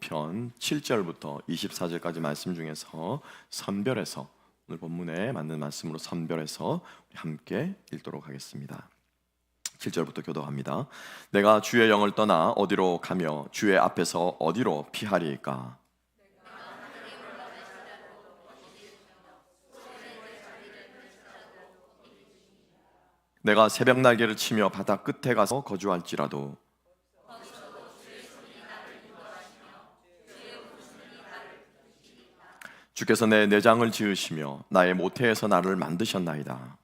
시편 7절부터 24절까지 말씀 중에서 선별해서 오늘 본문에 맞는 말씀으로 선별해서 함께 읽도록 하겠습니다. 7절부터 교독합니다. 내가 주의 영을 떠나 어디로 가며 주의 앞에서 어디로 피하리이까? 내가 새벽 날개를 치며 바다 끝에 가서 거주할지라도 주께서 내 내장을 지으시며 나의 모태에서 나를 만드셨나이다.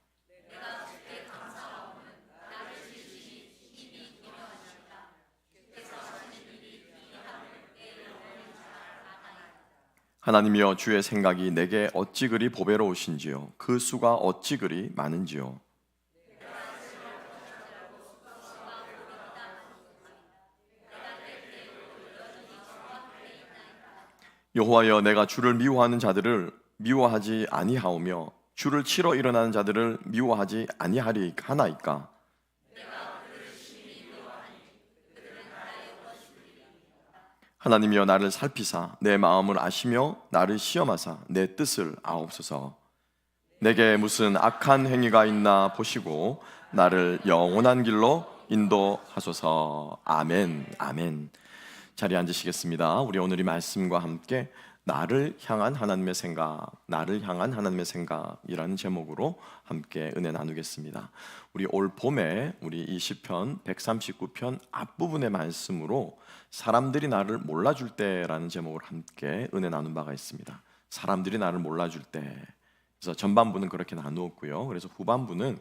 하나님이여, 주의 생각이 내게 어찌 그리 보배로우신지요, 그 수가 어찌 그리 많은지요. 여호와여, 내가 주를 미워하는 자들을 미워하지 아니하오며 주를 치러 일어나는 자들을 미워하지 아니하리이까? 하나님이여, 나를 살피사 내 마음을 아시며 나를 시험하사 내 뜻을 아옵소서. 내게 무슨 악한 행위가 있나 보시고 나를 영원한 길로 인도하소서. 아멘. 아멘. 자리에 앉으시겠습니다. 우리 오늘 이 말씀과 함께 나를 향한 하나님의 생각, 나를 향한 하나님의 생각이라는 제목으로 함께 은혜 나누겠습니다. 우리 올 봄에 우리 이 시편 139편 앞부분의 말씀으로 사람들이 나를 몰라줄 때라는 제목으로 함께 은혜 나눈 바가 있습니다. 사람들이 나를 몰라줄 때. 그래서 전반부는 그렇게 나누었고요. 그래서 후반부는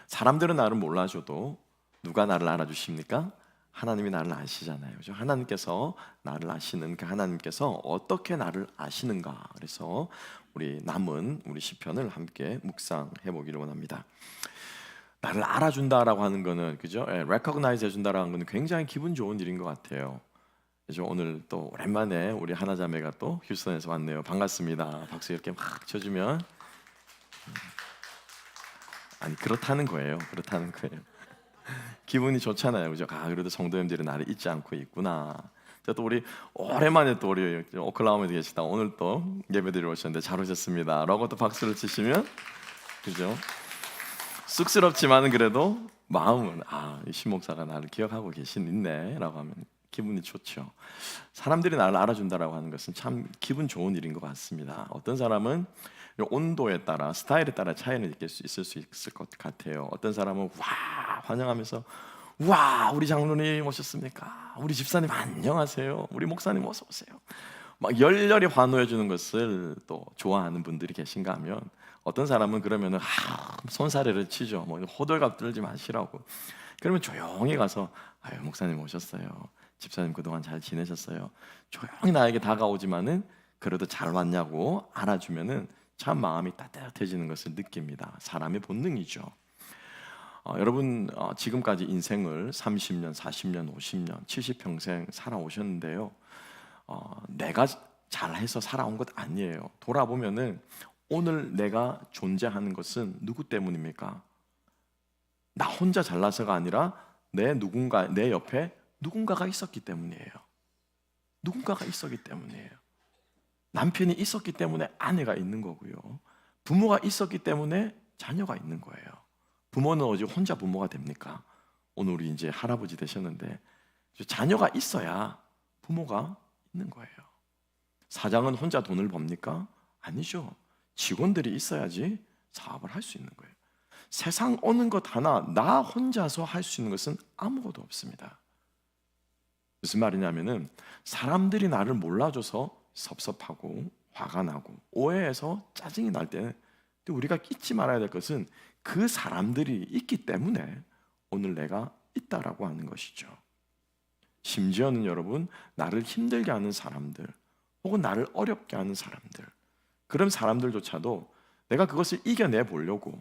사람들은 나를 몰라줘도 누가 나를 알아주십니까? 하나님이 나를 아시잖아요. 그렇죠? 하나님께서 나를 아시는 그 하나님께서 어떻게 나를 아시는가. 그래서 우리 남은 우리 시편을 함께 묵상해 보기를 원합니다. 나를 알아준다라고 하는 거는, 그죠? recognize 해준다라는 거는 굉장히 기분 좋은 일인 것 같아요. 그래서 오늘 또 오랜만에 우리 하나자매가 또 휴스턴에서 왔네요. 반갑습니다. 박수 이렇게 막 쳐주면 아니 그렇다는 거예요. 그렇다는 거예요. 기분이 좋잖아요, 그죠? 그래도 성도님들이 나를 잊지 않고 있구나. 또 우리 오랜만에 또 우리 오클라호마에 계시다 오늘 또 예배드리러 오셨는데 잘 오셨습니다라고 또 박수를 치시면, 그죠? 쑥스럽지만은 그래도 마음은 이 신목사가 나를 기억하고 있네라고 하면 기분이 좋죠. 사람들이 나를 알아준다라고 하는 것은 참 기분 좋은 일인 것 같습니다. 어떤 사람은 온도에 따라, 스타일에 따라 차이는 있을 수 있을 것 같아요. 어떤 사람은 와 환영하면서 와 우리 장로님 오셨습니까? 우리 집사님 안녕하세요. 우리 목사님 어서 오세요. 막 열렬히 환호해 주는 것을 또 좋아하는 분들이 계신가 하면, 어떤 사람은 그러면은 손사래를 치죠. 뭐 호들갑 떨지 마시라고. 그러면 조용히 가서 아유 목사님 오셨어요. 집사님 그동안 잘 지내셨어요. 조용히 나에게 다가오지만은 그래도 잘 왔냐고 알아주면은 참 마음이 따뜻해지는 것을 느낍니다. 사람의 본능이죠. 여러분 지금까지 인생을 30년, 40년, 50년, 70평생 살아오셨는데요. 내가 잘해서 살아온 것 아니에요. 돌아보면은 오늘 내가 존재하는 것은 누구 때문입니까? 나 혼자 잘나서가 아니라 내 옆에 누군가가 있었기 때문이에요. 누군가가 있었기 때문이에요. 남편이 있었기 때문에 아내가 있는 거고요. 부모가 있었기 때문에 자녀가 있는 거예요. 부모는 어디 혼자 부모가 됩니까? 오늘 우리 이제 할아버지 되셨는데 자녀가 있어야 부모가 있는 거예요. 사장은 혼자 돈을 법니까? 아니죠. 직원들이 있어야지 사업을 할 수 있는 거예요. 세상 오는 것 하나 나 혼자서 할 수 있는 것은 아무것도 없습니다. 무슨 말이냐면은 사람들이 나를 몰라줘서 섭섭하고 화가 나고 오해해서 짜증이 날 때는 우리가 잊지 말아야 될 것은 그 사람들이 있기 때문에 오늘 내가 있다라고 하는 것이죠. 심지어는 여러분, 나를 힘들게 하는 사람들 혹은 나를 어렵게 하는 사람들, 그런 사람들조차도 내가 그것을 이겨내 보려고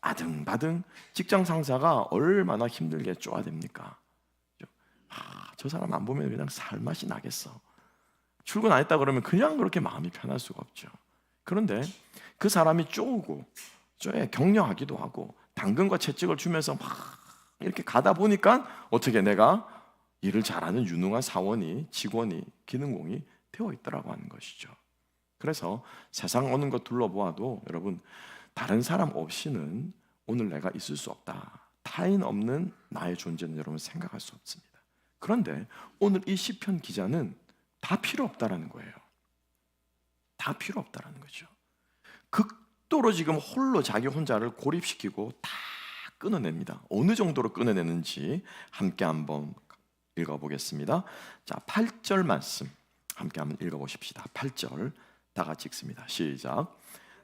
아등바등 직장 상사가 얼마나 힘들게 쪼아댑니까? 저 사람 안 보면 그냥 살맛이 나겠어. 출근 안 했다 그러면 그냥 그렇게 마음이 편할 수가 없죠. 그런데 그 사람이 쪼우고 격려하기도 하고 당근과 채찍을 주면서 막 이렇게 가다 보니까 어떻게 내가 일을 잘하는 유능한 사원이, 직원이, 기능공이 되어 있더라고 하는 것이죠. 그래서 세상 오는 것 둘러보아도 여러분, 다른 사람 없이는 오늘 내가 있을 수 없다. 타인 없는 나의 존재는 여러분 생각할 수 없습니다. 그런데 오늘 이 시편 기자는 다 필요 없다라는 거예요. 다 필요 없다라는 거죠. 극도로 지금 홀로 자기 혼자를 고립시키고 다 끊어냅니다. 어느 정도로 끊어내는지 함께 한번 읽어보겠습니다. 자, 8절 말씀 함께 한번 읽어보십시다. 8절 다 같이 읽습니다. 시작.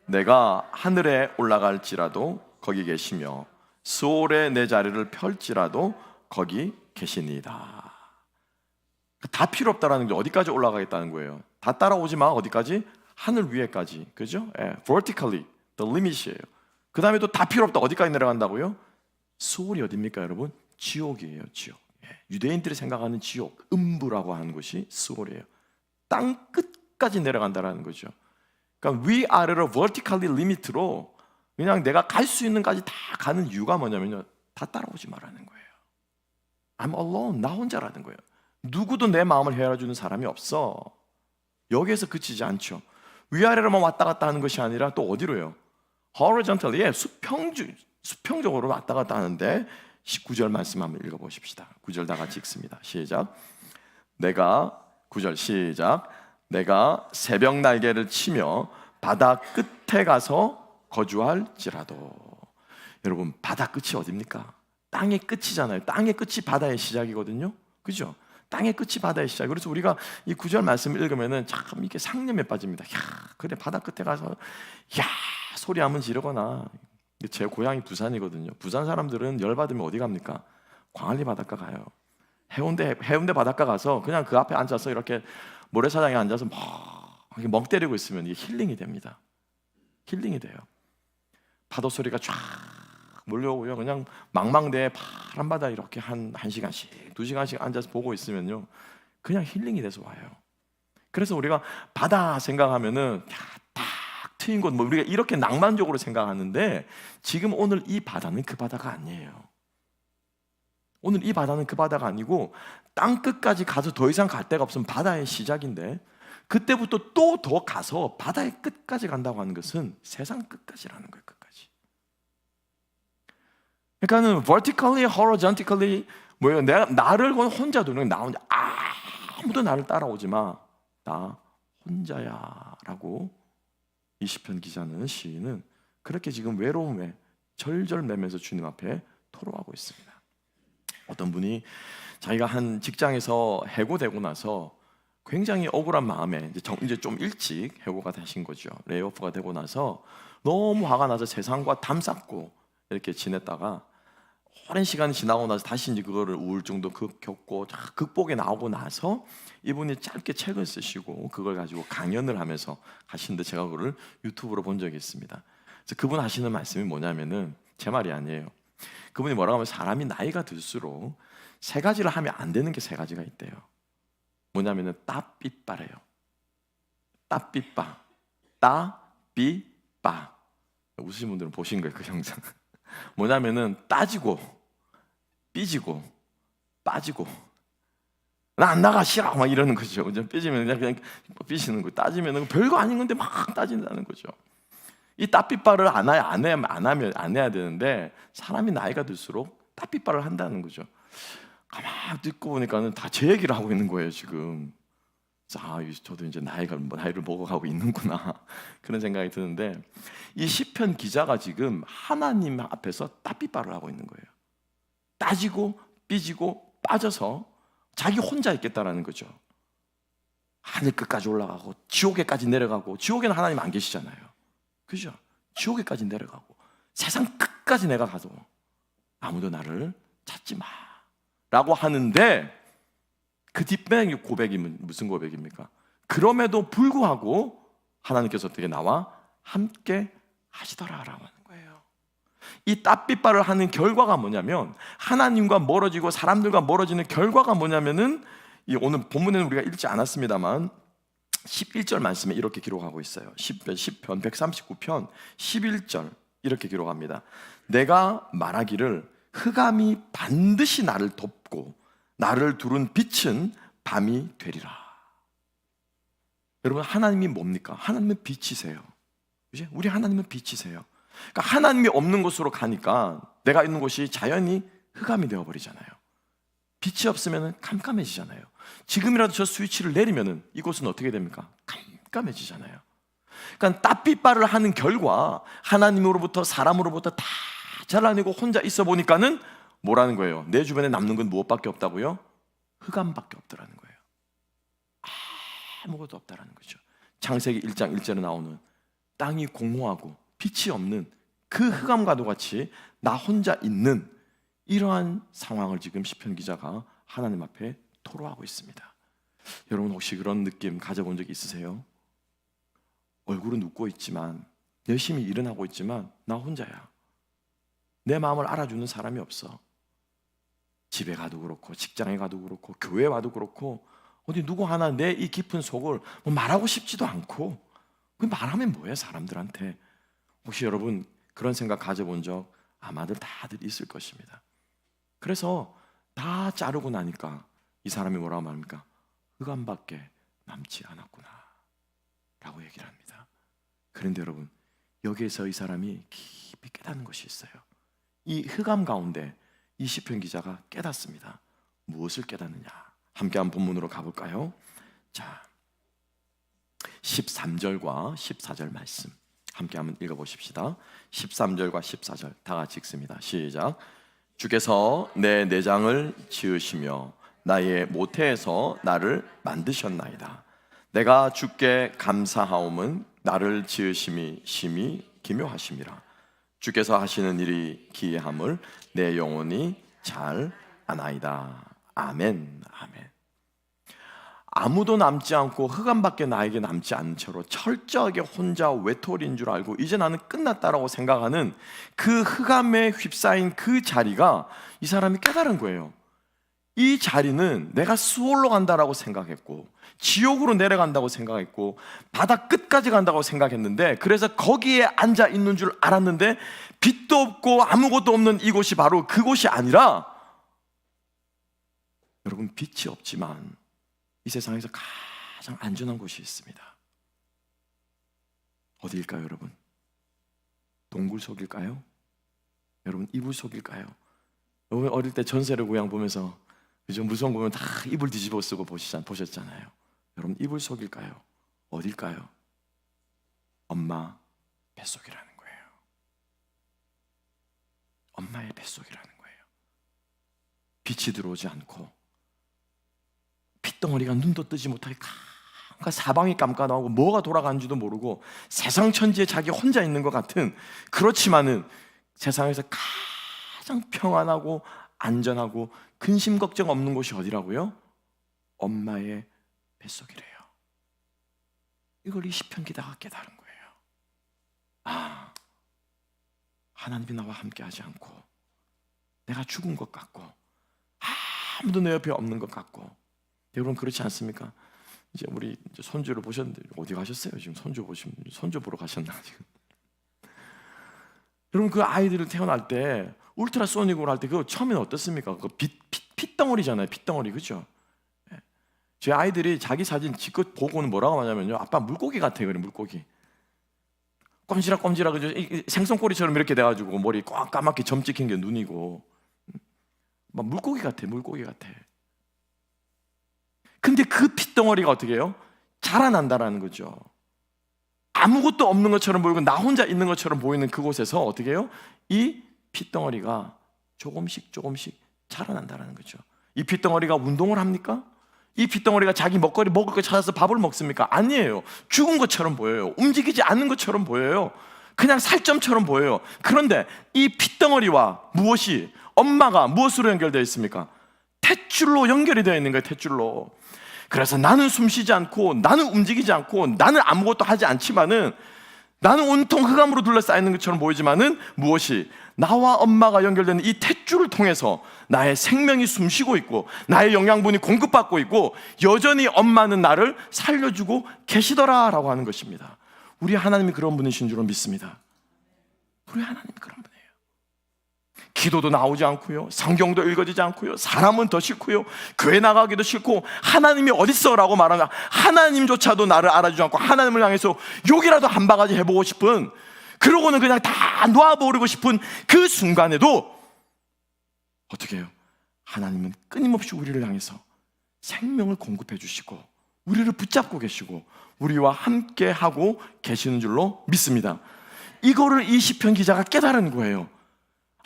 내가 하늘에 올라갈지라도 거기 계시며 수월에 내 자리를 펼지라도 거기 계시니이다. 다 필요 없다라는 게 어디까지 올라가겠다는 거예요. 다 따라오지 마. 어디까지? 하늘 위에까지. 그죠? vertically the limit이에요. 그 다음에 또 다 필요 없다. 어디까지 내려간다고요? 수월이 어딥니까 여러분? 지옥이에요. 지옥. 유대인들이 생각하는 지옥, 음부라고 하는 곳이 수월이에요. 땅 끝까지 내려간다라는 거죠. 그러니까 위아래로 vertically limit로 그냥 내가 갈 수 있는 까지 다 가는 이유가 뭐냐면요, 다 따라오지 말라는 거예요. I'm alone, 나 혼자라는 거예요. 누구도 내 마음을 헤아려주는 사람이 없어. 여기에서 그치지 않죠. 위아래로만 왔다 갔다 하는 것이 아니라 또 어디로요? horizontally, 수평적으로 왔다 갔다 하는데 19절 말씀 한번 읽어보십시다. 9절 다 같이 읽습니다. 시작. 9절 시작. 내가 새벽 날개를 치며 바다 끝에 가서 거주할지라도. 여러분, 바다 끝이 어딥니까? 땅의 끝이잖아요. 땅의 끝이 바다의 시작이거든요. 그죠? 땅의 끝이 바다의 시작. 그래서 우리가 이 9절 말씀을 읽으면은 참 이렇게 상념에 빠집니다. 야, 그래 바다 끝에 가서 야 소리 한번 지르거나. 제 고향이 부산이거든요. 부산 사람들은 열 받으면 어디 갑니까? 광안리 바닷가 가요. 해운대 바닷가 가서 그냥 그 앞에 앉아서 이렇게 모래사장에 앉아서 멍 때리고 있으면 이게 힐링이 됩니다. 힐링이 돼요. 파도 소리가 쫙 몰려오고요. 그냥 망망대해 파란 바다 이렇게 한 시간씩, 2시간씩 앉아서 보고 있으면요, 그냥 힐링이 돼서 와요. 그래서 우리가 바다 생각하면은 딱 트인 곳, 뭐 우리가 이렇게 낭만적으로 생각하는데 지금 오늘 이 바다는 그 바다가 아니에요. 오늘 이 바다는 그 바다가 아니고 땅 끝까지 가서 더 이상 갈 데가 없으면 바다의 시작인데, 그때부터 또 더 가서 바다의 끝까지 간다고 하는 것은 세상 끝까지라는 거예요. 끝까지. 그러니까는 vertically, horizontally 뭐예요? 내가 나를 혼자 두는, 나 혼자, 아무도 나를 따라오지 마. 나 혼자야라고 이 시편 기자는, 시인은 그렇게 지금 외로움에 절절매면서 주님 앞에 토로하고 있습니다. 어떤 분이 자기가 한 직장에서 해고되고 나서 굉장히 억울한 마음에 이제 좀 일찍 해고가 되신 거죠. 레이오프가 되고 나서 너무 화가 나서 세상과 담쌓고 이렇게 지냈다가 오랜 시간이 지나고 나서 다시 이제 그거를 우울증도 겪고 극복해 나오고 나서 이분이 짧게 책을 쓰시고 그걸 가지고 강연을 하면서 하시는데, 제가 그걸 유튜브로 본 적이 있습니다. 그래서 그분 하시는 말씀이 뭐냐면은, 제 말이 아니에요. 그분이 뭐라고 하면, 사람이 나이가 들수록 세 가지를 하면 안 되는 게 세 가지가 있대요. 뭐냐면은 따삐빠래요. 따삐빠, 따삐빠. 웃으신 분들은 보신 거예요, 그 영상. 뭐냐면은 따지고, 삐지고, 빠지고, 나 안 나가 싫어 막 이러는 거죠. 삐지면 그냥 삐지는 거, 따지면 별거 아닌 건데 막 따진다는 거죠. 이 따삐빠를 안 해야 되는데, 사람이 나이가 들수록 따삐빠를 한다는 거죠. 가만히 듣고 보니까는 다 제 얘기를 하고 있는 거예요 지금. 저도 이제 나이를 먹어가고 있는구나 그런 생각이 드는데, 이 시편 기자가 지금 하나님 앞에서 따삐빠를 하고 있는 거예요. 따지고 삐지고 빠져서 자기 혼자 있겠다라는 거죠. 하늘 끝까지 올라가고 지옥에까지 내려가고, 지옥에는 하나님 안 계시잖아요. 그죠? 지옥에까지 내려가고 세상 끝까지 내가 가도 아무도 나를 찾지 마 라고 하는데, 그 뒷배의 고백이 무슨 고백입니까? 그럼에도 불구하고 하나님께서 어떻게 나와 함께 하시더라라고 하는 거예요. 이 따삐빠를 하는 결과가 뭐냐면, 하나님과 멀어지고 사람들과 멀어지는 결과가 뭐냐면은, 오늘 본문에는 우리가 읽지 않았습니다만 11절 말씀에 이렇게 기록하고 있어요. 10편 139편 11절 이렇게 기록합니다. 내가 말하기를 흑암이 반드시 나를 덮고 나를 두른 빛은 밤이 되리라. 여러분, 하나님이 뭡니까? 하나님은 빛이세요. 그치? 우리 하나님은 빛이세요. 그러니까 하나님이 없는 곳으로 가니까 내가 있는 곳이 자연히 흑암이 되어버리잖아요. 빛이 없으면 깜깜해지잖아요. 지금이라도 저 스위치를 내리면 이곳은 어떻게 됩니까? 깜깜해지잖아요. 그러니까 따삐빠를 하는 결과 하나님으로부터 사람으로부터 다 잘라내고 혼자 있어 보니까는 뭐라는 거예요? 내 주변에 남는 건 무엇밖에 없다고요? 흑암밖에 없더라는 거예요. 아무것도 없다라는 거죠. 창세기 1장 1절에 나오는 땅이 공허하고 빛이 없는 그 흑암과도 같이 나 혼자 있는 이러한 상황을 지금 시편 기자가 하나님 앞에 토로하고 있습니다. 여러분, 혹시 그런 느낌 가져본 적 있으세요? 얼굴은 웃고 있지만, 열심히 일은 하고 있지만 나 혼자야. 내 마음을 알아주는 사람이 없어. 집에 가도 그렇고 직장에 가도 그렇고 교회에 와도 그렇고 어디 누구 하나 내 이 깊은 속을 뭐 말하고 싶지도 않고, 그 말하면 뭐해 사람들한테. 혹시 여러분 그런 생각 가져본 적 아마들 다들 있을 것입니다. 그래서 다 자르고 나니까 이 사람이 뭐라고 말합니까? 흑암밖에 남지 않았구나 라고 얘기를 합니다. 그런데 여러분, 여기에서 이 사람이 깊이 깨닫는 것이 있어요. 이 흑암 가운데 이 시편 기자가 깨닫습니다. 무엇을 깨닫느냐? 함께 한 본문으로 가볼까요? 자, 13절과 14절 말씀 함께 한번 읽어보십시다. 13절과 14절 다 같이 읽습니다. 시작. 주께서 내 내장을 지으시며 나의 모태에서 나를 만드셨나이다. 내가 주께 감사하옴은 나를 지으심이 심히 기묘하심이라. 주께서 하시는 일이 기이함을 내 영혼이 잘 아나이다. 아멘. 아멘. 아무도 남지 않고 흑암밖에 나에게 남지 않은 채로 철저하게 혼자 외톨이인 줄 알고 이제 나는 끝났다라고 생각하는 그 흑암에 휩싸인 그 자리가 이 사람이 깨달은 거예요. 이 자리는 내가 수월로 간다라고 생각했고 지옥으로 내려간다고 생각했고 바다 끝까지 간다고 생각했는데, 그래서 거기에 앉아 있는 줄 알았는데 빛도 없고 아무것도 없는 이곳이 바로 그곳이 아니라, 여러분, 빛이 없지만 이 세상에서 가장 안전한 곳이 있습니다. 어디일까요, 여러분? 동굴 속일까요? 여러분, 이불 속일까요? 여러분, 어릴 때 전설의 고향 보면서 그죠? 무서운 거 보면 다 이불 뒤집어 쓰고 보셨잖아요. 여러분, 이불 속일까요? 어딜까요? 엄마 뱃속이라는 거예요. 엄마의 뱃속이라는 거예요. 빛이 들어오지 않고 핏덩어리가 눈도 뜨지 못하게 사방이 깜깜하고 뭐가 돌아가는지도 모르고 세상 천지에 자기 혼자 있는 것 같은, 그렇지만은 세상에서 가장 평안하고 안전하고 근심 걱정 없는 곳이 어디라고요? 엄마의 뱃속이래요. 이걸 이 시편 기자가 깨달은 거예요. 아, 하나님이 나와 함께하지 않고 내가 죽은 것 같고 아무도 내 옆에 없는 것 같고. 여러분, 그렇지 않습니까? 이제 우리 손주를 보셨는데 어디 가셨어요? 지금 손주 보러 가셨나 지금? 여러분, 그 아이들을 태어날 때 울트라소닉으로 할 때 그거 처음에는 어떻습니까? 그 핏덩어리잖아요. 핏덩어리, 그죠? 제 아이들이 자기 사진 지껏 보고는 뭐라고 하냐면요, 아빠 물고기 같아요. 그래, 물고기. 꼼지락꼼지락, 그죠? 생선꼬리처럼 이렇게 돼가지고 머리 꽉 까맣게 점 찍힌 게 눈이고, 막 물고기 같아, 물고기 같아. 근데 그 핏덩어리가 어떻게 해요? 자라난다라는 거죠. 아무것도 없는 것처럼 보이고 나 혼자 있는 것처럼 보이는 그곳에서 어떻게 해요? 이 핏덩어리가 조금씩 자라난다라는 거죠. 이 핏덩어리가 운동을 합니까? 이 핏덩어리가 자기 먹을 거 찾아서 밥을 먹습니까? 아니에요. 죽은 것처럼 보여요. 움직이지 않는 것처럼 보여요. 그냥 살점처럼 보여요. 그런데 이 핏덩어리와 엄마가 무엇으로 연결되어 있습니까? 탯줄로 연결이 되어 있는 거예요. 탯줄로. 그래서 나는 숨쉬지 않고 나는 움직이지 않고 나는 아무것도 하지 않지만은 나는 온통 흑암으로 둘러싸이는 것처럼 보이지만은 나와 엄마가 연결되는 이 탯줄을 통해서 나의 생명이 숨쉬고 있고 나의 영양분이 공급받고 있고 여전히 엄마는 나를 살려주고 계시더라라고 하는 것입니다. 우리 하나님이 그런 분이신 줄로 믿습니다. 우리 하나님이 그런 분이에요. 기도도 나오지 않고요, 성경도 읽어지지 않고요, 사람은 더 싫고요, 교회 나가기도 싫고, 하나님이 어딨어? 라고 말하면 하나님조차도 나를 알아주지 않고 하나님을 향해서 욕이라도 한 바가지 해보고 싶은, 그러고는 그냥 다 놓아버리고 싶은 그 순간에도 어떻게 해요? 하나님은 끊임없이 우리를 향해서 생명을 공급해 주시고 우리를 붙잡고 계시고 우리와 함께 하고 계시는 줄로 믿습니다. 이거를 이 시편 기자가 깨달은 거예요.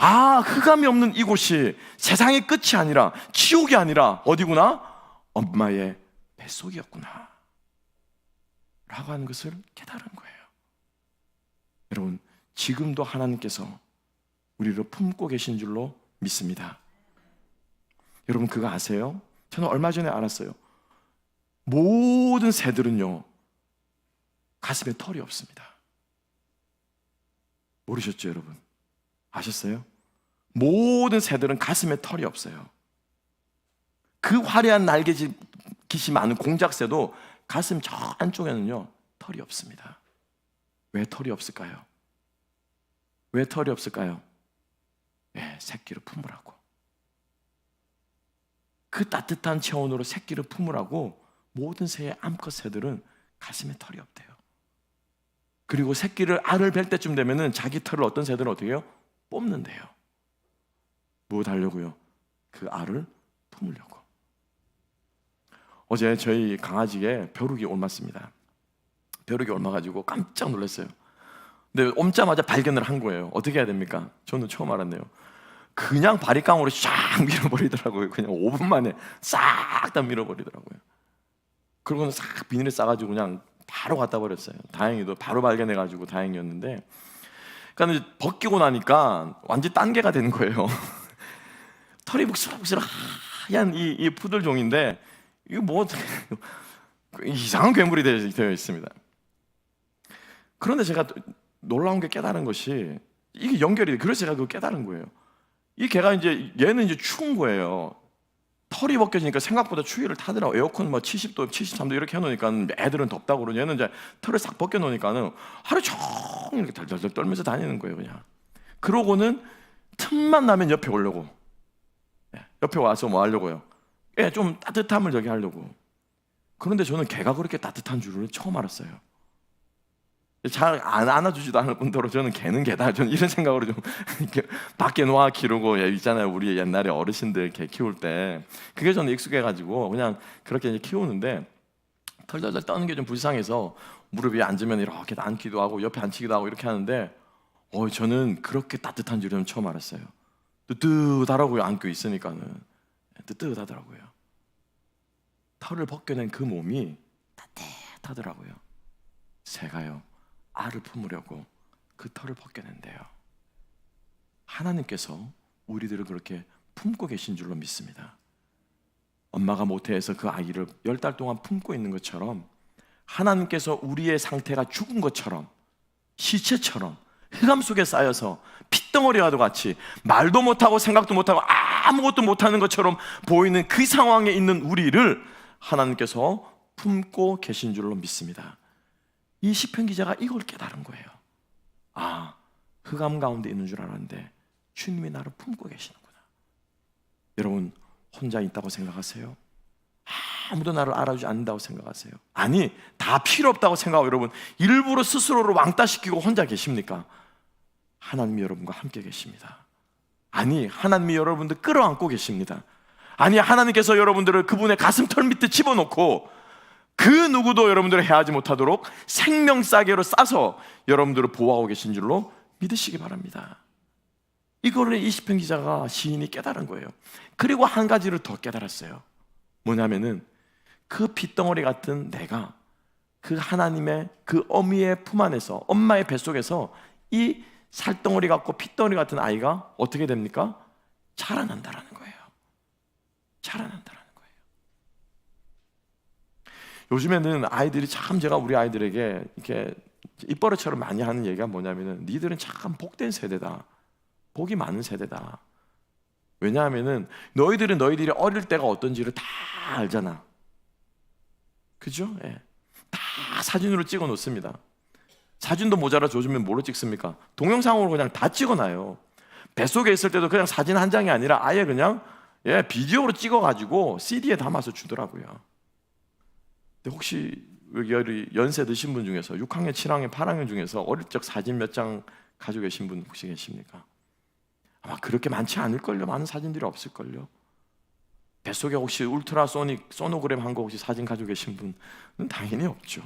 아, 흑암이 없는 이곳이 세상의 끝이 아니라, 지옥이 아니라 어디구나? 엄마의 뱃속이었구나 라고 하는 것을 깨달은 거예요. 여러분, 지금도 하나님께서 우리를 품고 계신 줄로 믿습니다. 여러분, 그거 아세요? 저는 얼마 전에 알았어요. 모든 새들은요, 가슴에 털이 없습니다. 모르셨죠, 여러분? 아셨어요? 모든 새들은 가슴에 털이 없어요. 그 화려한 날개짓이 많은 공작새도 가슴 저 안쪽에는요, 털이 없습니다. 왜 털이 없을까요? 왜 털이 없을까요? 새끼를 품으라고. 그 따뜻한 체온으로 새끼를 품으라고 모든 새의 암컷 새들은 가슴에 털이 없대요. 그리고 새끼를, 알을 뵐 때쯤 되면은 자기 털을 어떤 새들은 어떻게 해요? 뽑는데요. 뭐 하려고요? 그 알을 품으려고. 어제 저희 강아지에 벼룩이 옮았습니다. 벼룩이 옮아가지고 깜짝 놀랐어요. 근데 옮자마자 발견을 한 거예요. 어떻게 해야 됩니까? 저는 처음 알았네요. 그냥 바리깡으로 쫙 밀어버리더라고요. 그냥 5분 만에 싹 다 밀어버리더라고요. 그러고는 싹 비닐에 싸가지고 그냥 바로 갖다 버렸어요. 다행히도 바로 발견해가지고 다행이었는데, 그러니까 벗기고 나니까 완전 딴개가 되는 거예요. 털이 북스럭북스럭 하얀 이 푸들종인데, 이거 뭐 이상한 괴물이 되어 있습니다. 그런데 제가 놀라운 게 깨달은 것이, 이게 연결이 돼. 그래서 제가 그거 깨달은 거예요. 이 개가 얘는 추운 거예요. 털이 벗겨지니까 생각보다 추위를 타더라고. 에어컨 70도, 73도 이렇게 해놓으니까 애들은 덥다고 그러죠. 얘는 이제 털을 싹 벗겨놓으니까는 하루 종일 이렇게 덜덜덜 떨면서 다니는 거예요, 그냥. 그러고는 틈만 나면 옆에 오려고. 옆에 와서 뭐 하려고요? 좀 따뜻함을 저기 하려고. 그런데 저는 개가 그렇게 따뜻한 줄을 처음 알았어요. 잘 안아주지도 않을 뿐더러 저는 개는 개다, 저는 이런 생각으로 좀 이렇게 밖에 놓아 기르고, 있잖아요, 우리 옛날에 어르신들 개 키울 때 그게 저는 익숙해가지고 그냥 그렇게 키우는데, 털털털 떠는 게 좀 불쌍해서 무릎 위에 앉으면 이렇게 앉기도 하고 옆에 앉히기도 하고 이렇게 하는데, 저는 그렇게 따뜻한 줄은 처음 알았어요. 뜨뜻하더라고요. 안고 있으니까는 뜨뜻하더라고요. 털을 벗겨낸 그 몸이 따뜻하더라고요. 새가요, 알을 품으려고 그 털을 벗겨낸대요. 하나님께서 우리들을 그렇게 품고 계신 줄로 믿습니다. 엄마가 모태에서 그 아기를 10달 동안 품고 있는 것처럼, 하나님께서 우리의 상태가 죽은 것처럼, 시체처럼 흑암 속에 쌓여서 핏덩어리와도 같이 말도 못하고 생각도 못하고 아무것도 못하는 것처럼 보이는 그 상황에 있는 우리를 하나님께서 품고 계신 줄로 믿습니다. 이 시편 기자가 이걸 깨달은 거예요. 아, 흑암 가운데 있는 줄 알았는데 주님이 나를 품고 계시는구나. 여러분, 혼자 있다고 생각하세요? 아무도 나를 알아주지 않는다고 생각하세요? 아니, 다 필요 없다고 생각하고 여러분 일부러 스스로를 왕따시키고 혼자 계십니까? 하나님이 여러분과 함께 계십니다. 아니, 하나님이 여러분들 끌어안고 계십니다. 아니, 하나님께서 여러분들을 그분의 가슴털 밑에 집어넣고 그 누구도 여러분들을 해하지 못하도록 생명싸개로 싸서 여러분들을 보호하고 계신 줄로 믿으시기 바랍니다. 이거를 이 시편 기자가, 시인이 깨달은 거예요. 그리고 한 가지를 더 깨달았어요. 뭐냐면은 그 핏덩어리 같은 내가 그 하나님의 그 어미의 품 안에서, 엄마의 뱃속에서 이 살덩어리 같고 핏덩어리 같은 아이가 어떻게 됩니까? 자라난다라는 거예요. 자라난다라는 거예요. 요즘에는 아이들이 참, 제가 우리 아이들에게 이렇게 입버릇처럼 많이 하는 얘기가 뭐냐면은, 니들은 참 복된 세대다, 복이 많은 세대다. 왜냐하면은 너희들이 어릴 때가 어떤지를 다 알잖아. 그죠? 예. 다 사진으로 찍어 놓습니다. 사진도 모자라 요즘엔 뭐로 찍습니까? 동영상으로 그냥 다 찍어놔요. 뱃속에 있을 때도 그냥 사진 한 장이 아니라 아예 그냥 비디오로 찍어가지고 CD에 담아서 주더라고요. 근데 혹시 여기 연세 드신 분 중에서 6학년, 7학년, 8학년 중에서 어릴 적 사진 몇 장 가지고 계신 분 혹시 계십니까? 아마 그렇게 많지 않을걸요. 많은 사진들이 없을걸요. 뱃속에 혹시 울트라소닉 소노그램 한 거 혹시 사진 가지고 계신 분은 당연히 없죠.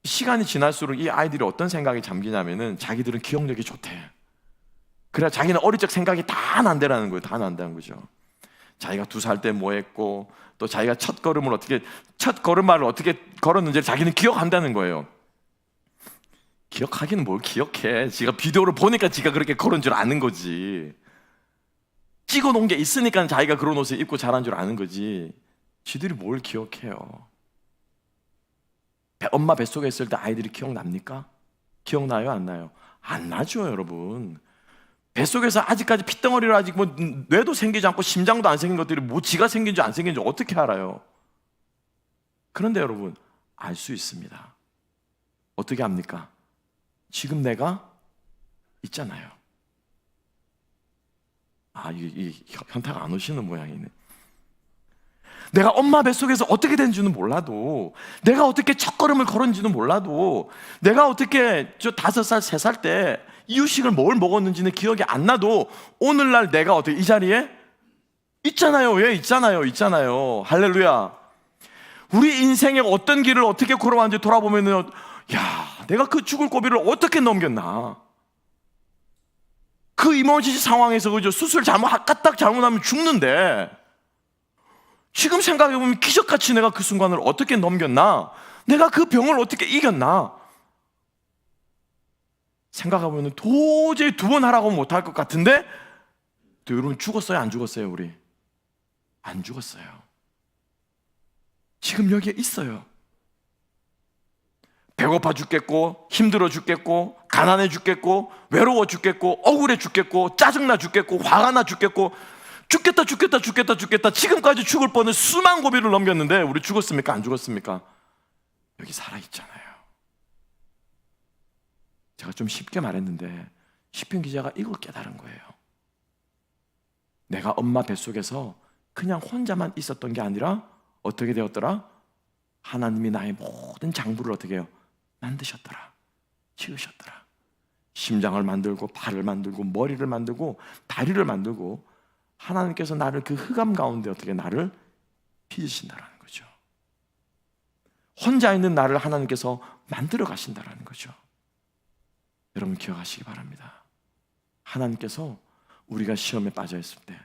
시간이 지날수록 이 아이들이 어떤 생각이 잠기냐면은 자기들은 기억력이 좋대. 그래 자기는 어릴 적 생각이 다 난대라는 거예요. 다 난다는 거죠. 자기가 2살 때 뭐 했고 또 자기가 첫 걸음마를 어떻게 걸었는지 자기는 기억한다는 거예요. 기억하기는 뭘 기억해. 지가 비디오를 보니까 지가 그렇게 걸은 줄 아는 거지. 찍어 놓은 게 있으니까 자기가 그런 옷을 입고 자란 줄 아는 거지. 지들이 뭘 기억해요. 엄마 뱃속에 있을 때 아이들이 기억납니까? 기억나요? 안 나요? 안 나죠, 여러분. 뱃속에서 아직까지 핏덩어리를 아직 뭐 뇌도 생기지 않고 심장도 안 생긴 것들이 뭐 지가 생긴지 안 생긴지 어떻게 알아요? 그런데 여러분 알 수 있습니다. 어떻게 합니까? 지금 내가 있잖아요. 이 현타가 안 오시는 모양이네. 내가 엄마 뱃속에서 어떻게 된지는 몰라도, 내가 어떻게 첫걸음을 걸은지는 몰라도, 내가 어떻게 5살, 3살 때 이유식을 뭘 먹었는지는 기억이 안 나도 오늘날 내가 어떻게 이 자리에 있잖아요. 왜 있잖아요. 할렐루야. 우리 인생의 어떤 길을 어떻게 걸어왔는지 돌아보면은 내가 그 죽을 고비를 어떻게 넘겼나. 그 이머지시 상황에서 그죠 수술 까딱 잘못하면 죽는데 지금 생각해보면 기적같이 내가 그 순간을 어떻게 넘겼나, 내가 그 병을 어떻게 이겼나 생각해보면 도저히 2번 하라고 못할 것 같은데, 또 여러분 죽었어요 안 죽었어요? 우리 안 죽었어요. 지금 여기에 있어요. 배고파 죽겠고, 힘들어 죽겠고, 가난해 죽겠고, 외로워 죽겠고, 억울해 죽겠고, 짜증나 죽겠고, 화가 나 죽겠고, 죽겠다 지금까지 죽을 뻔한 수만 고비를 넘겼는데 우리 죽었습니까? 안 죽었습니까? 여기 살아있잖아요. 제가 좀 쉽게 말했는데 시편 기자가 이걸 깨달은 거예요. 내가 엄마 뱃속에서 그냥 혼자만 있었던 게 아니라 어떻게 되었더라? 하나님이 나의 모든 장부를 어떻게 해요? 만드셨더라. 지으셨더라. 심장을 만들고 발을 만들고 머리를 만들고 다리를 만들고 하나님께서 나를 그 흑암 가운데 어떻게 나를 빚으신다라는 거죠. 혼자 있는 나를 하나님께서 만들어 가신다라는 거죠. 여러분 기억하시기 바랍니다. 하나님께서 우리가 시험에 빠져 있을 때,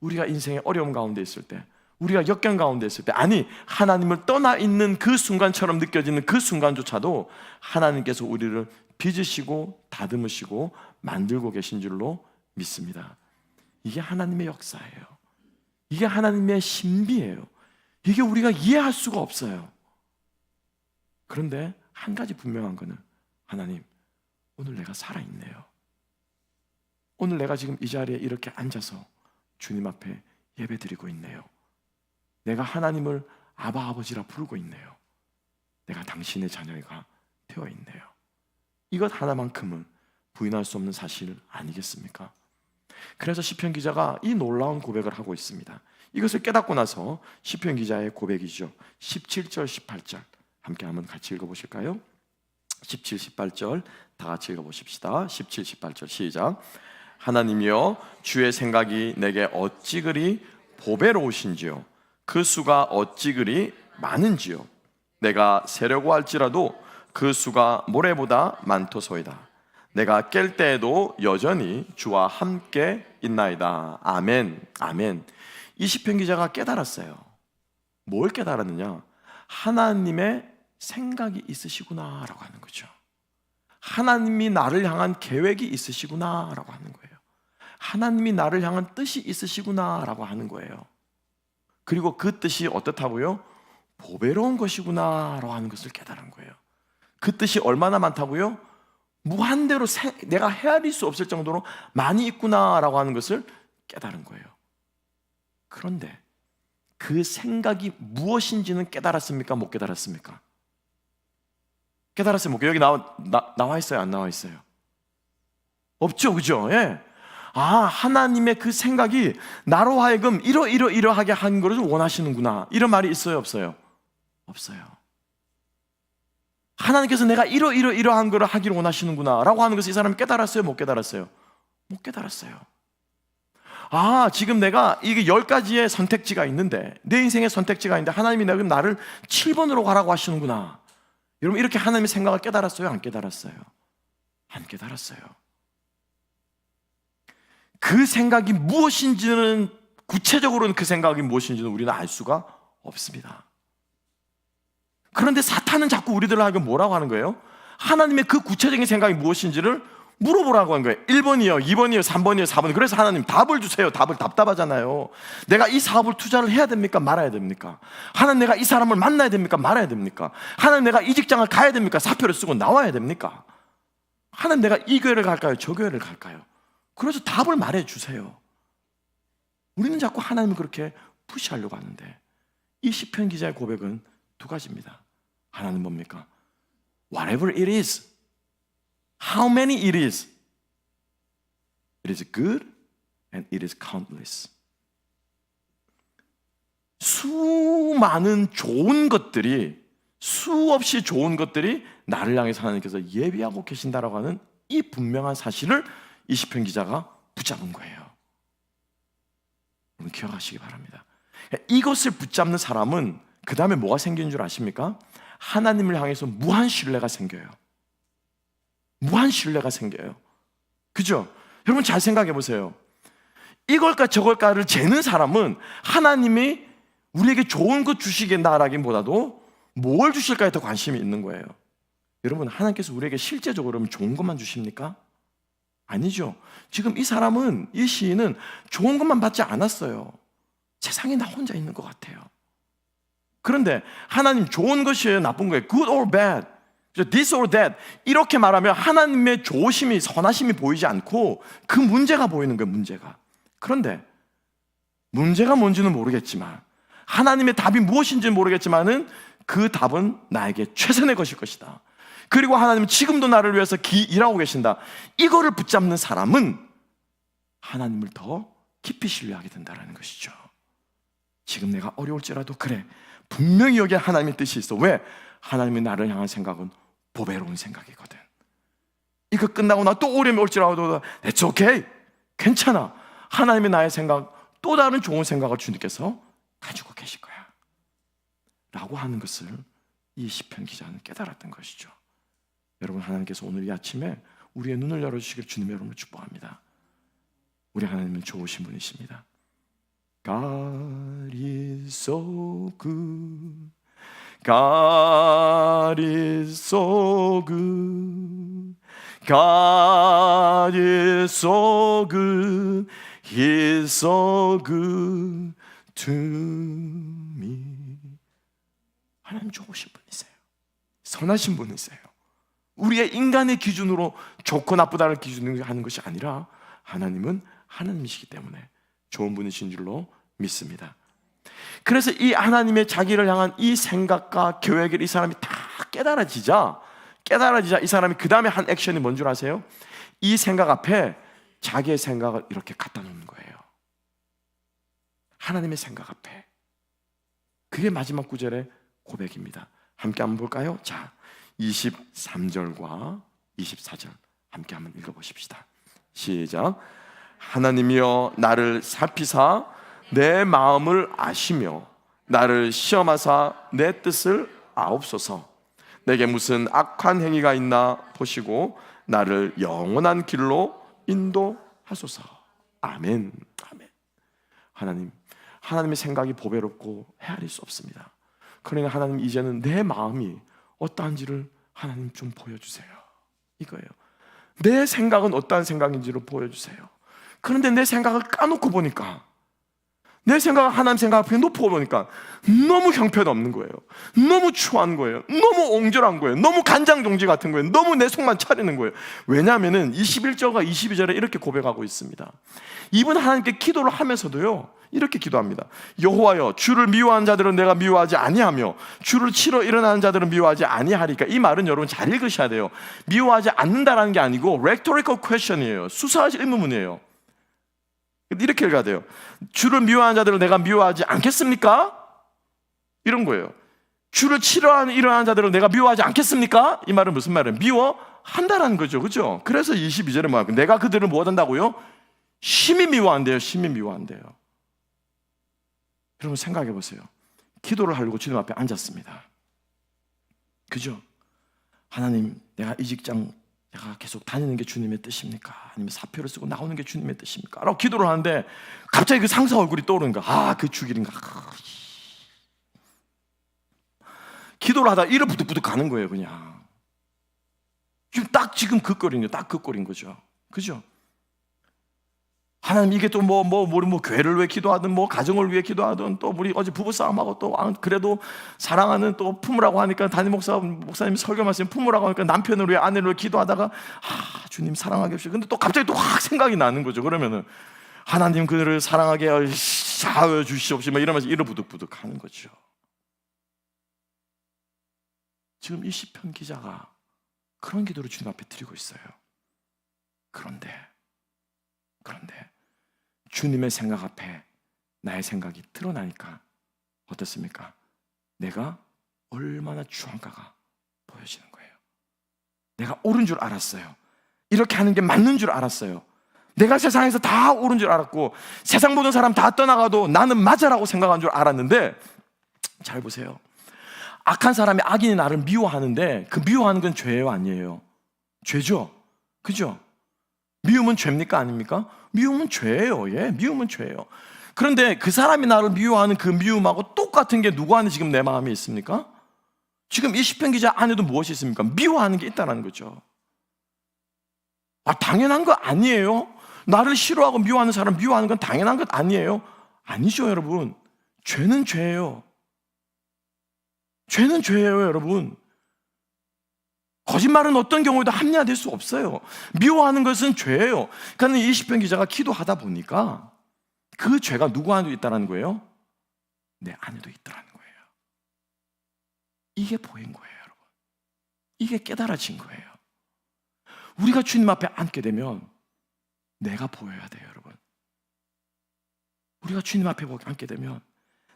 우리가 인생의 어려움 가운데 있을 때, 우리가 역경 가운데 있을 때, 아니 하나님을 떠나 있는 그 순간처럼 느껴지는 그 순간조차도 하나님께서 우리를 빚으시고 다듬으시고 만들고 계신 줄로 믿습니다. 이게 하나님의 역사예요. 이게 하나님의 신비예요. 이게 우리가 이해할 수가 없어요. 그런데 한 가지 분명한 거는, 하나님 오늘 내가 살아있네요. 오늘 내가 지금 이 자리에 이렇게 앉아서 주님 앞에 예배드리고 있네요. 내가 하나님을 아바 아버지라 부르고 있네요. 내가 당신의 자녀가 되어 있네요. 이것 하나만큼은 부인할 수 없는 사실 아니겠습니까? 그래서 시편 기자가 이 놀라운 고백을 하고 있습니다. 이것을 깨닫고 나서 시편 기자의 고백이죠. 17절 18절 함께 한번 같이 읽어보실까요? 17, 18절 다 같이 읽어보십시다. 17, 18절 시작. 하나님이여 주의 생각이 내게 어찌 그리 보배로우신지요, 그 수가 어찌 그리 많은지요. 내가 세려고 할지라도 그 수가 모래보다 많도소이다. 내가 깰 때에도 여전히 주와 함께 있나이다. 아멘. 아멘. 이 시편 기자가 깨달았어요. 뭘 깨달았느냐? 하나님의 생각이 있으시구나라고 하는 거죠. 하나님이 나를 향한 계획이 있으시구나라고 하는 거예요. 하나님이 나를 향한 뜻이 있으시구나라고 하는 거예요. 그리고 그 뜻이 어떻다고요? 보배로운 것이구나라고 하는 것을 깨달은 거예요. 그 뜻이 얼마나 많다고요? 무한대로 내가 헤아릴 수 없을 정도로 많이 있구나라고 하는 것을 깨달은 거예요. 그런데 그 생각이 무엇인지는 깨달았습니까? 못 깨달았습니까? 깨달았어요? 못 깨달았어요? 여기 나와 있어요? 안 나와 있어요? 없죠, 그죠? 예. 하나님의 그 생각이 나로 하여금 이러하게 하는 것을 원하시는구나, 이런 말이 있어요, 없어요? 없어요. 하나님께서 내가 이러한 것을 하기를 원하시는구나 라고 하는 것을 이 사람이 깨달았어요, 못 깨달았어요? 못 깨달았어요. 지금 내가 이게 10가지의 선택지가 있는데, 내 인생의 선택지가 있는데 하나님이 지금 나를 7번으로 가라고 하시는구나. 여러분, 이렇게 하나님의 생각을 깨달았어요, 안 깨달았어요? 안 깨달았어요. 그 생각이 무엇인지는, 구체적으로는 그 생각이 무엇인지는 우리는 알 수가 없습니다. 그런데 사탄은 자꾸 우리들을 하여금 뭐라고 하는 거예요? 하나님의 그 구체적인 생각이 무엇인지를 물어보라고 하는 거예요. 1번이요, 2번이요, 3번이요, 4번이요. 그래서 하나님 답을 주세요. 답을, 답답하잖아요. 내가 이 사업을 투자를 해야 됩니까? 말아야 됩니까? 하나님, 내가 이 사람을 만나야 됩니까? 말아야 됩니까? 하나님, 내가 이 직장을 가야 됩니까? 사표를 쓰고 나와야 됩니까? 하나님, 내가 이 교회를 갈까요? 저 교회를 갈까요? 그래서 답을 말해 주세요. 우리는 자꾸 하나님을 그렇게 푸시하려고 하는데, 이 시편 기자의 고백은 두 가지입니다. 하나는 뭡니까? Whatever it is, how many it is good and it is countless. 수많은 좋은 것들이, 수없이 좋은 것들이 나를 향해서 하나님께서 예비하고 계신다라고 하는 이 분명한 사실을 이 시편 기자가 붙잡은 거예요. 여러분, 기억하시기 바랍니다. 이것을 붙잡는 사람은 그 다음에 뭐가 생기는 줄 아십니까? 하나님을 향해서 무한 신뢰가 생겨요. 무한 신뢰가 생겨요. 그죠? 여러분, 잘 생각해 보세요. 이걸까 저걸까를 재는 사람은 하나님이 우리에게 좋은 것 주시겠나라기보다도 뭘 주실까에 더 관심이 있는 거예요. 여러분, 하나님께서 우리에게 실제적으로 좋은 것만 주십니까? 아니죠. 지금 이 사람은, 이 시인은 좋은 것만 받지 않았어요. 세상에 나 혼자 있는 것 같아요. 그런데 하나님, 좋은 것이에요, 나쁜 거예요? Good or bad, this or that, 이렇게 말하면 하나님의 좋으심이, 선하심이 보이지 않고 그 문제가 보이는 거예요, 문제가. 그런데 문제가 뭔지는 모르겠지만, 하나님의 답이 무엇인지는 모르겠지만은 그 답은 나에게 최선의 것일 것이다. 그리고 하나님은 지금도 나를 위해서 일하고 계신다. 이거를 붙잡는 사람은 하나님을 더 깊이 신뢰하게 된다는 것이죠. 지금 내가 어려울지라도, 그래, 분명히 여기에 하나님의 뜻이 있어. 왜? 하나님이 나를 향한 생각은 보배로운 생각이거든. 이거 끝나고 나 또 어려움이 올지라도 It's okay, 괜찮아. 하나님이 나의 생각, 또 다른 좋은 생각을 주님께서 가지고 계실 거야 라고 하는 것을 이 시편 기자는 깨달았던 것이죠. 여러분, 하나님께서 오늘 이 아침에 우리의 눈을 열어주시길 주님의 이름으로 축복합니다. 우리 하나님은 좋으신 분이십니다. God is so good, God is so good, God is so good, He is so good to me. 하나님 좋으신 분이세요. 선하신 분이세요. 우리의 인간의 기준으로 좋고 나쁘다를 기준으로 하는 것이 아니라 하나님은 하나님이시기 때문에 좋은 분이신 줄로 믿습니다. 그래서 이 하나님의 자기를 향한 이 생각과 계획을 이 사람이 다 깨달아지자 이 사람이 그 다음에 한 액션이 뭔 줄 아세요? 이 생각 앞에 자기의 생각을 이렇게 갖다 놓는 거예요. 하나님의 생각 앞에. 그게 마지막 구절의 고백입니다. 함께 한번 볼까요? 자, 23절과 24절 함께 한번 읽어보십시다. 시작. 하나님이여 나를 살피사 내 마음을 아시며 나를 시험하사 내 뜻을 아옵소서. 내게 무슨 악한 행위가 있나 보시고 나를 영원한 길로 인도하소서. 아멘. 아멘. 하나님의 생각이 보배롭고 헤아릴 수 없습니다. 그러니 하나님, 이제는 내 마음이 어떠한지를 하나님 좀 보여주세요. 이거예요. 내 생각은 어떠한 생각인지를 보여주세요. 그런데 내 생각을 까놓고 보니까 내 생각을 하나님 생각 앞에 놓고 보니까 너무 형편없는 거예요. 너무 추한 거예요. 너무 옹졸한 거예요. 너무 간장종지 같은 거예요. 너무 내 속만 차리는 거예요. 왜냐하면 21절과 22절에 이렇게 고백하고 있습니다. 이분 하나님께 기도를 하면서도요, 이렇게 기도합니다. 여호와여, 주를 미워하는 자들은 내가 미워하지 아니하며 주를 치러 일어나는 자들은 미워하지 아니하리까. 이 말은 여러분 잘 읽으셔야 돼요. 미워하지 않는다라는 게 아니고 rhetorical question이에요. 수사하실 의문문이에요. 이렇게 읽어야 돼요. 주를 미워하는 자들을 내가 미워하지 않겠습니까? 이런 거예요. 주를 치러 일어나는 자들을 내가 미워하지 않겠습니까? 이 말은 무슨 말이에요? 미워한다라는 거죠. 그죠? 그래서 22절에 뭐야? 내가 그들을 무엇한다고요? 심히 미워한대요. 심히 미워한대요. 여러분 생각해 보세요. 기도를 하려고 주님 앞에 앉았습니다. 그죠? 하나님, 내가 이 직장 내가 계속 다니는 게 주님의 뜻입니까? 아니면 사표를 쓰고 나오는 게 주님의 뜻입니까? 라고 기도를 하는데 갑자기 그 상사 얼굴이 떠오르는 거야. 그 주길인가? 기도를 하다 이를 부득부득 가는 거예요. 그냥 지금 그 꼴인 거예요. 딱 그 꼴인 거죠. 그죠? 하나님, 이게 또 교회를 위해 기도하든 가정을 위해 기도하든 또 우리 어제 부부싸움하고 또 그래도 사랑하는 또 품으라고 하니까 담임 목사님 설교 말씀 품으라고 하니까 남편을 위해 아내를 위해 기도하다가 주님 사랑하게 해주시오. 근데 또 갑자기 또 확 생각이 나는 거죠. 그러면은 하나님 그들을 사랑하게 하여 주시옵시고 이러면서 이를 부득부득 하는 거죠. 지금 이 시편 기자가 그런 기도를 주님 앞에 드리고 있어요. 그런데 주님의 생각 앞에 나의 생각이 드러나니까 어떻습니까? 내가 얼마나 추한가가 보여지는 거예요. 내가 옳은 줄 알았어요. 이렇게 하는 게 맞는 줄 알았어요. 내가 세상에서 다 옳은 줄 알았고 세상 모든 사람 다 떠나가도 나는 맞아라고 생각한 줄 알았는데, 잘 보세요. 악한 사람이, 악인이 나를 미워하는데 그 미워하는 건 죄예요, 아니에요? 죄죠? 그죠? 미움은 죄입니까? 아닙니까? 미움은 죄예요. 예, 미움은 죄예요. 그런데 그 사람이 나를 미워하는 그 미움하고 똑같은 게 누구 안에 지금 내 마음에 있습니까? 지금 이 시편 기자 안에도 무엇이 있습니까? 미워하는 게 있다는 거죠. 당연한 거 아니에요? 나를 싫어하고 미워하는 사람 미워하는 건 당연한 것 아니에요? 아니죠, 여러분. 죄는 죄예요. 죄는 죄예요, 여러분. 거짓말은 어떤 경우에도 합리화될 수 없어요. 미워하는 것은 죄예요. 그러니까 이 시편 기자가 기도하다 보니까 그 죄가 누구 안에도 있다는 거예요? 내 안에도 있다는 거예요. 이게 보인 거예요, 여러분. 이게 깨달아진 거예요. 우리가 주님 앞에 앉게 되면 내가 보여야 돼요, 여러분. 우리가 주님 앞에 앉게 되면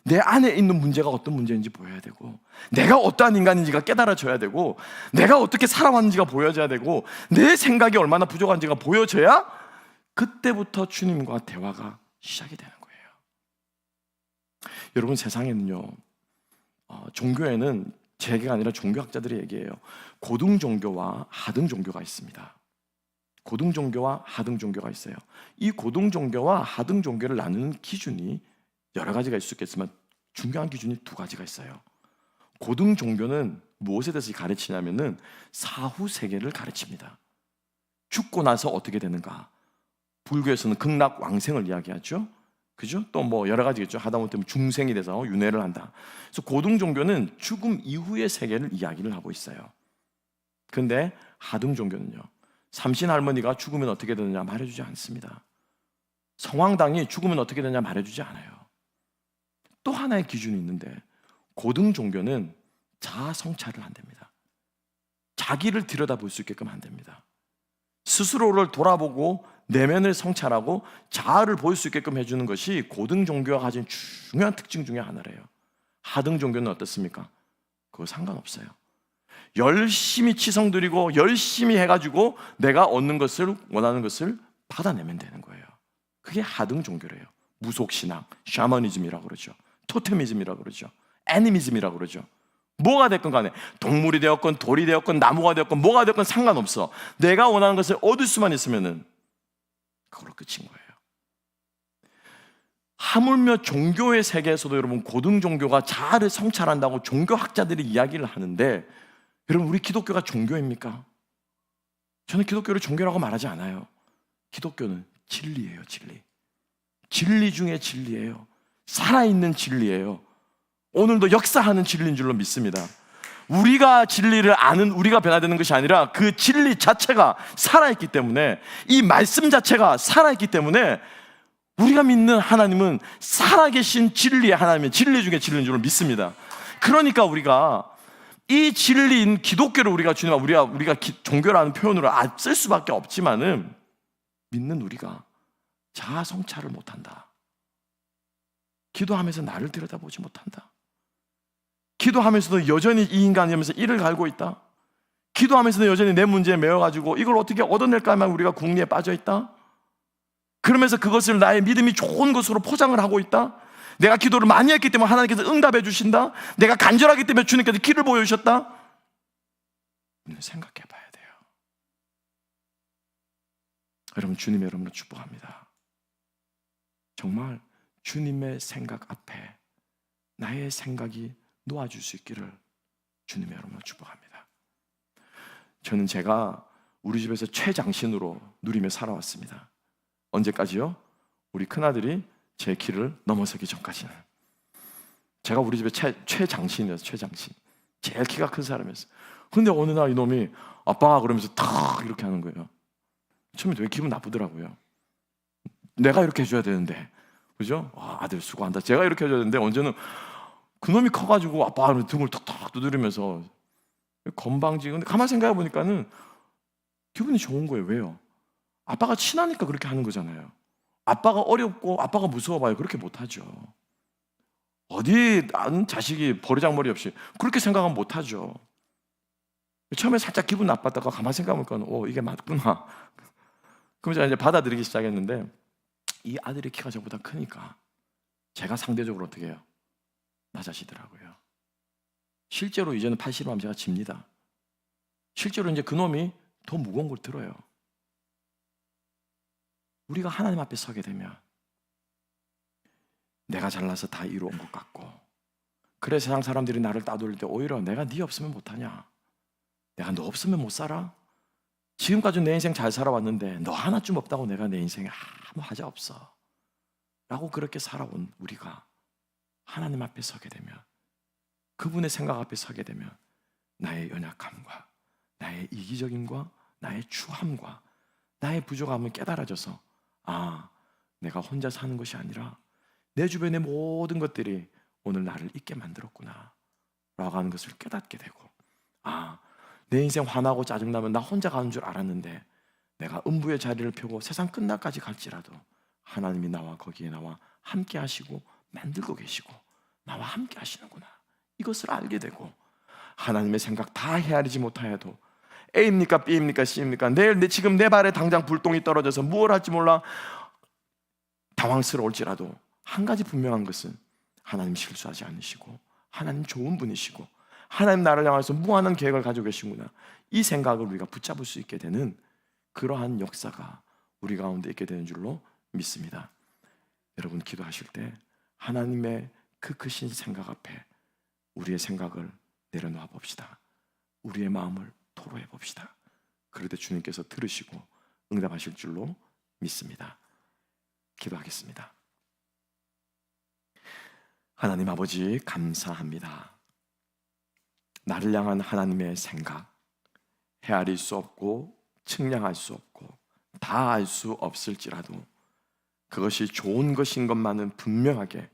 내 안에 있는 문제가 어떤 문제인지 보여야 되고, 내가 어떠한 인간인지가 깨달아져야 되고, 내가 어떻게 살아왔는지가 보여져야 되고, 내 생각이 얼마나 부족한지가 보여져야 그때부터 주님과 대화가 시작이 되는 거예요. 여러분, 세상에는요, 종교에는 제 얘기가 아니라 종교학자들의 얘기예요. 고등 종교와 하등 종교가 있습니다. 고등 종교와 하등 종교가 있어요. 이 고등 종교와 하등 종교를 나누는 기준이 여러 가지가 있을 수 있겠지만 중요한 기준이 두 가지가 있어요. 고등 종교는 무엇에 대해서 가르치냐면은 사후 세계를 가르칩니다. 죽고 나서 어떻게 되는가. 불교에서는 극락 왕생을 이야기하죠. 그죠? 또 여러 가지겠죠. 하다못해 중생이 돼서 윤회를 한다. 그래서 고등 종교는 죽음 이후의 세계를 이야기를 하고 있어요. 근데 하등 종교는요, 삼신 할머니가 죽으면 어떻게 되느냐 말해주지 않습니다. 성황당이 죽으면 어떻게 되느냐 말해주지 않아요. 또 하나의 기준이 있는데, 고등 종교는 자아 성찰을 한답니다. 자기를 들여다볼 수 있게끔 한답니다. 스스로를 돌아보고 내면을 성찰하고 자아를 보일 수 있게끔 해주는 것이 고등 종교가 가진 중요한 특징 중에 하나래요. 하등 종교는 어떻습니까? 그거 상관없어요. 열심히 치성 드리고 열심히 해가지고 내가 얻는 것을, 원하는 것을 받아내면 되는 거예요. 그게 하등 종교래요. 무속신앙, 샤머니즘이라고 그러죠. 토테미즘이라고 그러죠. 애니미즘이라고 그러죠. 뭐가 됐건 간에 동물이 되었건 돌이 되었건 나무가 되었건 뭐가 되었건 상관없어. 내가 원하는 것을 얻을 수만 있으면은 그걸로 끝인 거예요. 하물며 종교의 세계에서도 여러분, 고등 종교가 자아를 성찰한다고 종교학자들이 이야기를 하는데, 여러분, 우리 기독교가 종교입니까? 저는 기독교를 종교라고 말하지 않아요. 기독교는 진리예요, 진리. 진리 중에 진리예요. 살아있는 진리예요. 오늘도 역사하는 진리인 줄로 믿습니다. 우리가 진리를 아는 우리가 변화되는 것이 아니라 그 진리 자체가 살아있기 때문에, 이 말씀 자체가 살아있기 때문에 우리가 믿는 하나님은 살아계신 진리의 하나님의 진리 중에 진리인 줄로 믿습니다. 그러니까 우리가 이 진리인 기독교를 우리가 종교라는 표현으로 쓸 수밖에 없지만은, 믿는 우리가 자아 성찰을 못한다. 기도하면서 나를 들여다보지 못한다. 기도하면서도 여전히 이 인간이면서 이를 갈고 있다. 기도하면서도 여전히 내 문제에 매여가지고 이걸 어떻게 얻어낼까만 우리가 궁리에 빠져 있다. 그러면서 그것을 나의 믿음이 좋은 것으로 포장을 하고 있다. 내가 기도를 많이 했기 때문에 하나님께서 응답해 주신다. 내가 간절하기 때문에 주님께서 길을 보여주셨다. 생각해 봐야 돼요. 여러분, 주님의 이름으로 축복합니다. 정말 주님의 생각 앞에 나의 생각이 놓아줄 수 있기를 주님의 이름으로 축복합니다. 저는 제가 우리 집에서 최장신으로 누리며 살아왔습니다. 언제까지요? 우리 큰아들이 제 키를 넘어서기 전까지는. 제가 우리 집에 최장신이었어요. 최장신. 제일 키가 큰 사람이었어요. 근데 어느 날 이놈이 아빠 그러면서 탁 이렇게 하는 거예요. 처음에 되게 기분 나쁘더라고요. 내가 이렇게 해줘야 되는데, 그죠? 아들 수고한다. 제가 이렇게 해줘야 되는데, 언제는 그놈이 커가지고 아빠 등을 탁탁 두드리면서 건방지. 근데 가만 생각해 보니까는 기분이 좋은 거예요. 왜요? 아빠가 친하니까 그렇게 하는 거잖아요. 아빠가 어렵고 아빠가 무서워봐요. 그렇게 못하죠. 어디 난 자식이 버르장머리 없이 그렇게 생각하면 못하죠. 처음에 살짝 기분 나빴다가 가만 생각해보니까 이게 맞구나. 그럼 제가 이제 받아들이기 시작했는데, 이 아들의 키가 저보다 크니까 제가 상대적으로 어떻게 해요? 낮아지더라고요. 실제로 이제는 팔씨름 하면 제가 집니다. 실제로 이제 그놈이 더 무거운 걸 들어요. 우리가 하나님 앞에 서게 되면 내가 잘나서 다 이루어온 것 같고, 그래 세상 사람들이 나를 따돌릴 때 오히려 내가 네 없으면 못하냐? 내가 너 없으면 못 살아? 지금까지 내 인생 잘 살아왔는데 너 하나쯤 없다고 내가 내 인생에 아무 하자 없어 라고 그렇게 살아온 우리가 하나님 앞에 서게 되면, 그분의 생각 앞에 서게 되면 나의 연약함과 나의 이기적임과 나의 추함과 나의 부족함을 깨달아져서, 내가 혼자 사는 것이 아니라 내 주변의 모든 것들이 오늘 나를 있게 만들었구나 라고 하는 것을 깨닫게 되고, 내 인생 화나고 짜증나면 나 혼자 가는 줄 알았는데 내가 음부의 자리를 펴고 세상 끝날까지 갈지라도 하나님이 거기에 나와 함께 하시고 만들고 계시고 나와 함께 하시는구나, 이것을 알게 되고, 하나님의 생각 다 헤아리지 못하여도 A입니까 B입니까 C입니까, 지금 내 발에 당장 불똥이 떨어져서 무엇을 할지 몰라 당황스러울지라도 한 가지 분명한 것은 하나님 실수하지 않으시고 하나님 좋은 분이시고 하나님 나를 향해서 무한한 계획을 가지고 계시구나, 이 생각을 우리가 붙잡을 수 있게 되는 그러한 역사가 우리 가운데 있게 되는 줄로 믿습니다. 여러분, 기도하실 때 하나님의 그 크신 생각 앞에 우리의 생각을 내려놓아 봅시다. 우리의 마음을 토로해 봅시다. 그럴 때 주님께서 들으시고 응답하실 줄로 믿습니다. 기도하겠습니다. 하나님 아버지, 감사합니다. 나를 향한 하나님의 생각, 헤아릴 수 없고 측량할 수 없고 다 알 수 없을지라도 그것이 좋은 것인 것만은 분명하게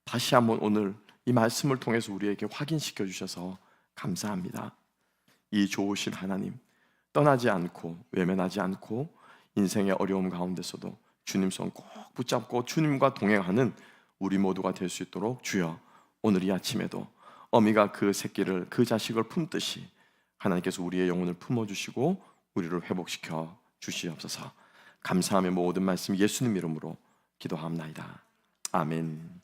다시 한번 오늘 이 말씀을 통해서 우리에게 확인시켜 주셔서 감사합니다. 이 좋으신 하나님, 떠나지 않고 외면하지 않고 인생의 어려움 가운데서도 주님 손 꼭 붙잡고 주님과 동행하는 우리 모두가 될 수 있도록 주여, 오늘 이 아침에도 어미가 그 새끼를, 그 자식을 품듯이 하나님께서 우리의 영혼을 품어주시고 우리를 회복시켜 주시옵소서. 감사하며 모든 말씀 예수님 이름으로 기도합나이다. 아멘.